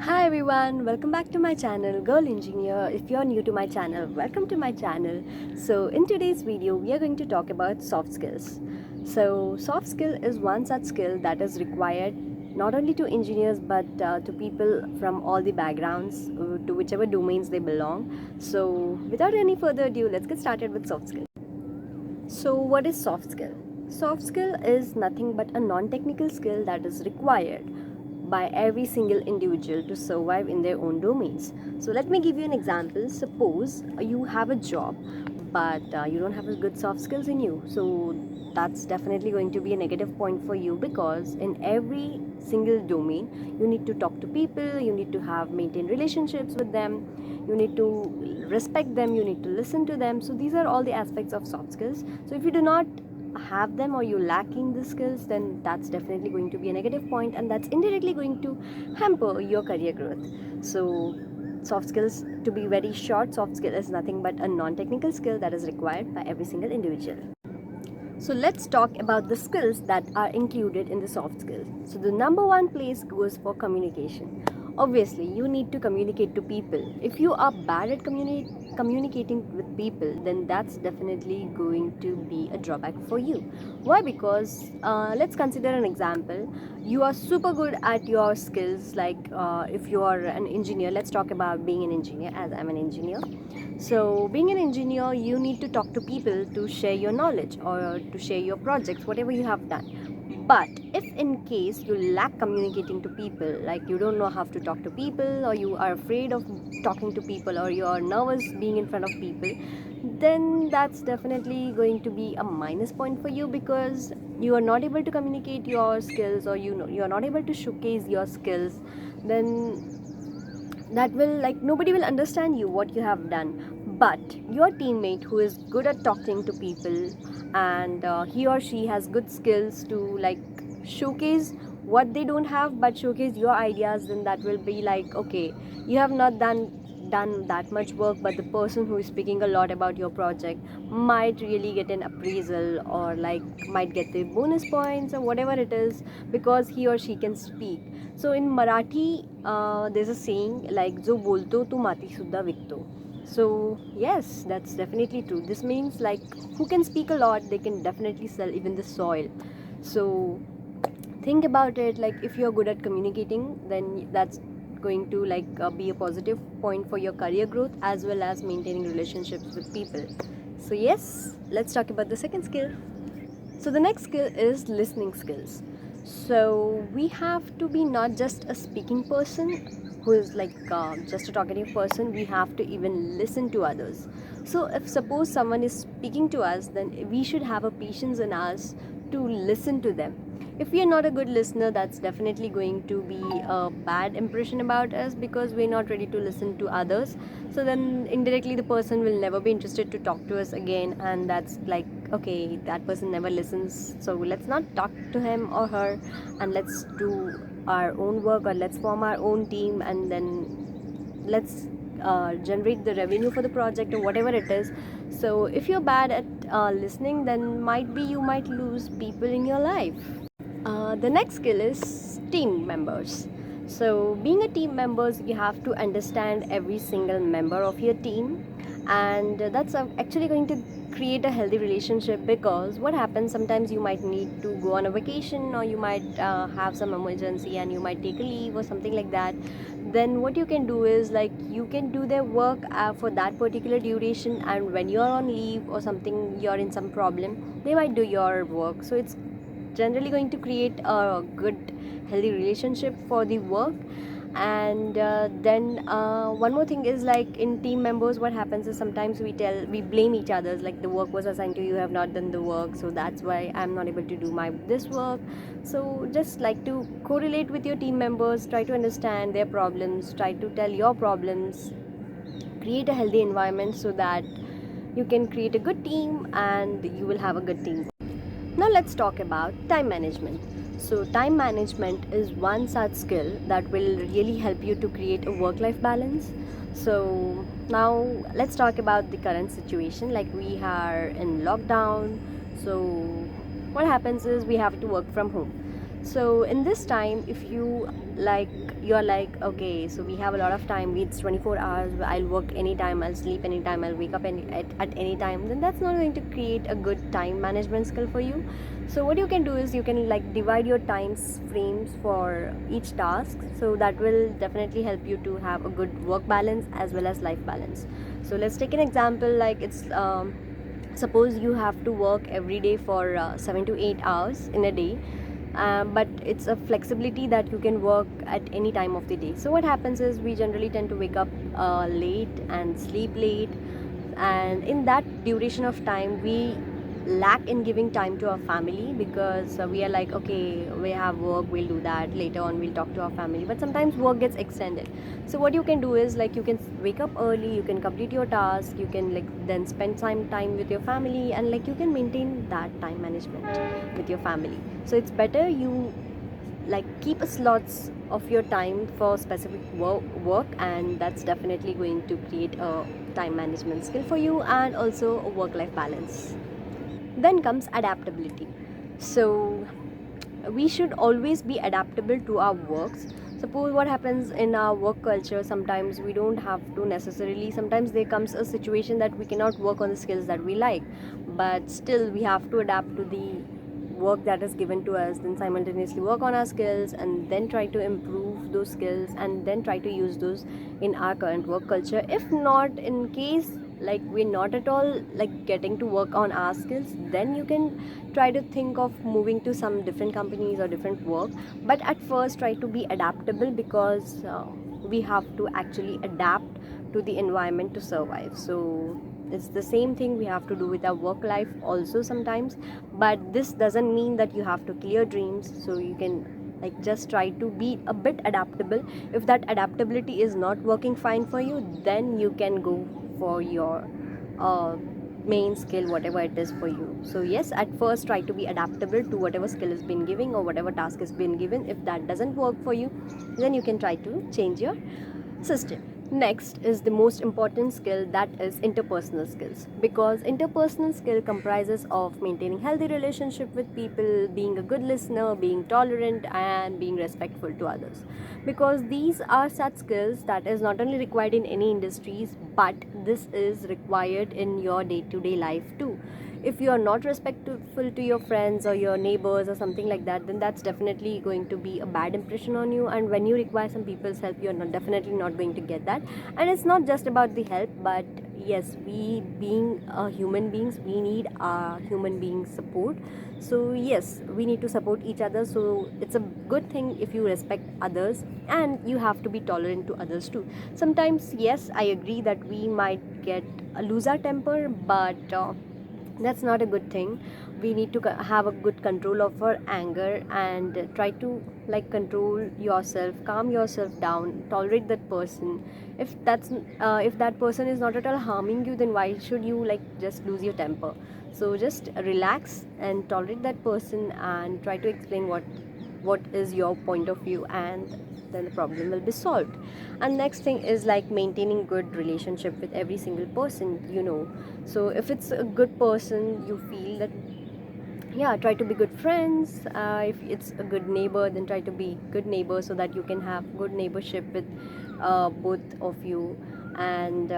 Hi everyone, welcome back to my channel Girl Engineer. If you're new to my channel, welcome to my channel. So in today's video we are going to talk about soft skills. So soft skill is one such skill that is required not only to engineers but to people from all the backgrounds, to whichever domains they belong. So without any further ado, let's get started with soft skill. So what is soft skill? Soft skill is nothing but a non-technical skill that is required by every single individual to survive in their own domains. So let me give you an example. Suppose you have a job but you don't have a good soft skills in you. So that's definitely going to be a negative point for you, because in every single domain you need to talk to people, you need to have maintain relationships with them, you need to respect them, you need to listen to them. So these are all the aspects of soft skills. So if you do not have them or you're lacking the skills, then that's definitely going to be a negative point, and that's indirectly going to hamper your career growth. So soft skills, to be very short, soft skill is nothing but a non-technical skill that is required by every single individual. So let's talk about the skills that are included in the soft skills. So the number one place goes for communication. Obviously, you need to communicate to people. If you are bad at communicating with people, then that's definitely going to be a drawback for you. Why? Because let's consider an example. You are super good at your skills, like if you are an engineer, let's talk about being an engineer, as I'm an engineer. So being an engineer, you need to talk to people to share your knowledge or to share your projects, whatever you have done. But if in case you lack communicating to people, like you don't know how to talk to people, or you are afraid of talking to people, or you are nervous being in front of people, then that's definitely going to be a minus point for you, because you are not able to communicate your skills, or you are not able to showcase your skills. Then that will, like, nobody will understand you what you have done. But your teammate who is good at talking to people, and he or she has good skills to, like, showcase what they don't have but showcase your ideas, then that will be like, okay, you have not done that much work, but the person who is speaking a lot about your project might really get an appraisal, or like might get the bonus points or whatever it is, because he or she can speak. So in Marathi, there's a saying like "जो बोलतो तो माती सुद्धा विकतो." So yes, that's definitely true. This means, like, who can speak a lot, they can definitely sell even the soil. So think about it, like if you're good at communicating, then that's going to, like, be a positive point for your career growth as well as maintaining relationships with people. So yes, let's talk about the second skill. So the next skill is listening skills. So we have to be not just a speaking person who is like just a talkative person, we have to even listen to others. So if suppose someone is speaking to us, then we should have a patience in us to listen to them. If we are not a good listener, that's definitely going to be a bad impression about us, because we're not ready to listen to others. So then indirectly the person will never be interested to talk to us again, and that's like, okay, that person never listens, so let's not talk to him or her, and let's do our own work, or let's form our own team, and then let's generate the revenue for the project or whatever it is. So if you're bad at listening, then might be you might lose people in your life. The next skill is team members. So, being a team member, you have to understand every single member of your team, and that's actually going to create a healthy relationship, because what happens, sometimes you might need to go on a vacation, or you might have some emergency and you might take a leave or something like that. Then what you can do is, like, you can do their work for that particular duration, and when you're on leave or something, you're in some problem, they might do your work. So it's generally going to create a good healthy relationship for the work. And then one more thing is, like, in team members, what happens is sometimes we blame each other, like the work was assigned to you, have not done the work, so that's why I'm not able to do my this work. So just like to correlate with your team members, try to understand their problems, try to tell your problems, create a healthy environment so that you can create a good team and you will have a good team. Now let's talk about time management. So time management is one such skill that will really help you to create a work-life balance. So now let's talk about the current situation, like we are in lockdown. So what happens is we have to work from home. So in this time, if you, like, you're like, okay, so we have a lot of time, it's 24 hours, I'll work anytime, I'll sleep anytime, I'll wake up at any time, then that's not going to create a good time management skill for you. So what you can do is you can like divide your time frames for each task, so that will definitely help you to have a good work balance as well as life balance. So let's take an example, like it's suppose you have to work every day for 7 to 8 hours in a day, but it's a flexibility that you can work at any time of the day. So what happens is we generally tend to wake up late and sleep late, and in that duration of time we lack in giving time to our family, because we are like, okay, we have work, we'll do that later on, we'll talk to our family, but sometimes work gets extended. So what you can do is like you can wake up early, you can complete your task, you can like then spend some time with your family, and like you can maintain that time management with your family. So it's better you like keep a slots of your time for specific work, and that's definitely going to create a time management skill for you and also a work life balance. Then comes adaptability. So we should always be adaptable to our works. Suppose what happens in our work culture, sometimes we don't have to necessarily, sometimes there comes a situation that we cannot work on the skills that we like, but still we have to adapt to the work that is given to us, then simultaneously work on our skills and then try to improve those skills and then try to use those in our current work culture. If not, in case like we're not at all like getting to work on our skills, then you can try to think of moving to some different companies or different work. But at first try to be adaptable, because we have to actually adapt to the environment to survive. So it's the same thing we have to do with our work life also sometimes, but this doesn't mean that you have to kill your dreams. So you can like just try to be a bit adaptable. If that adaptability is not working fine for you, then you can go for your main skill, whatever it is for you. So yes, at first try to be adaptable to whatever skill is been given or whatever task is been given. If that doesn't work for you, then you can try to change your system. Next is the most important skill, that is interpersonal skills, because interpersonal skill comprises of maintaining healthy relationship with people, being a good listener, being tolerant and being respectful to others, because these are such skills that is not only required in any industries, but this is required in your day-to-day life too. If you are not respectful to your friends or your neighbors or something like that, then that's definitely going to be a bad impression on you, and when you require some people's help, you're not definitely not going to get that. And it's not just about the help, but yes, we being human beings, we need our human being support. So yes, we need to support each other. So it's a good thing if you respect others, and you have to be tolerant to others too. Sometimes yes, I agree that we might get lose our temper, but that's not a good thing. We need to have a good control of our anger, and try to like control yourself, calm yourself down, tolerate that person. If that person is not at all harming you, then why should you like just lose your temper? So just relax and tolerate that person and try to explain what is your point of view, and then the problem will be solved. And next thing is like maintaining good relationship with every single person. So if it's a good person, you feel that, yeah, try to be good friends. If it's a good neighbor, then try to be good neighbor, so that you can have good neighborship with both of you. And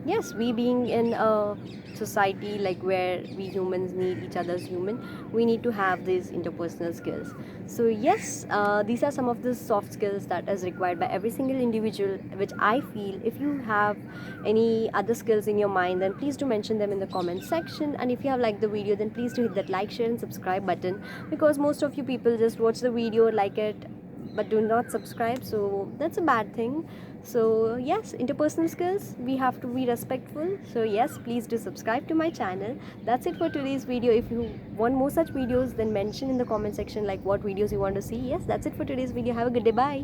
yes, we being in a society like where we humans need each other's human, we need to have these interpersonal skills. So yes, these are some of the soft skills that is required by every single individual, which I feel. If you have any other skills in your mind, then please do mention them in the comment section. And if you have liked the video, then please do hit that like, share and subscribe button, because most of you people just watch the video, like it, but do not subscribe, so that's a bad thing. So yes, interpersonal skills, we have to be respectful. So yes, please do subscribe to my channel. That's it for today's video. If you want more such videos, then mention in the comment section like what videos you want to see. Yes, that's it for today's video. Have a good day. Bye.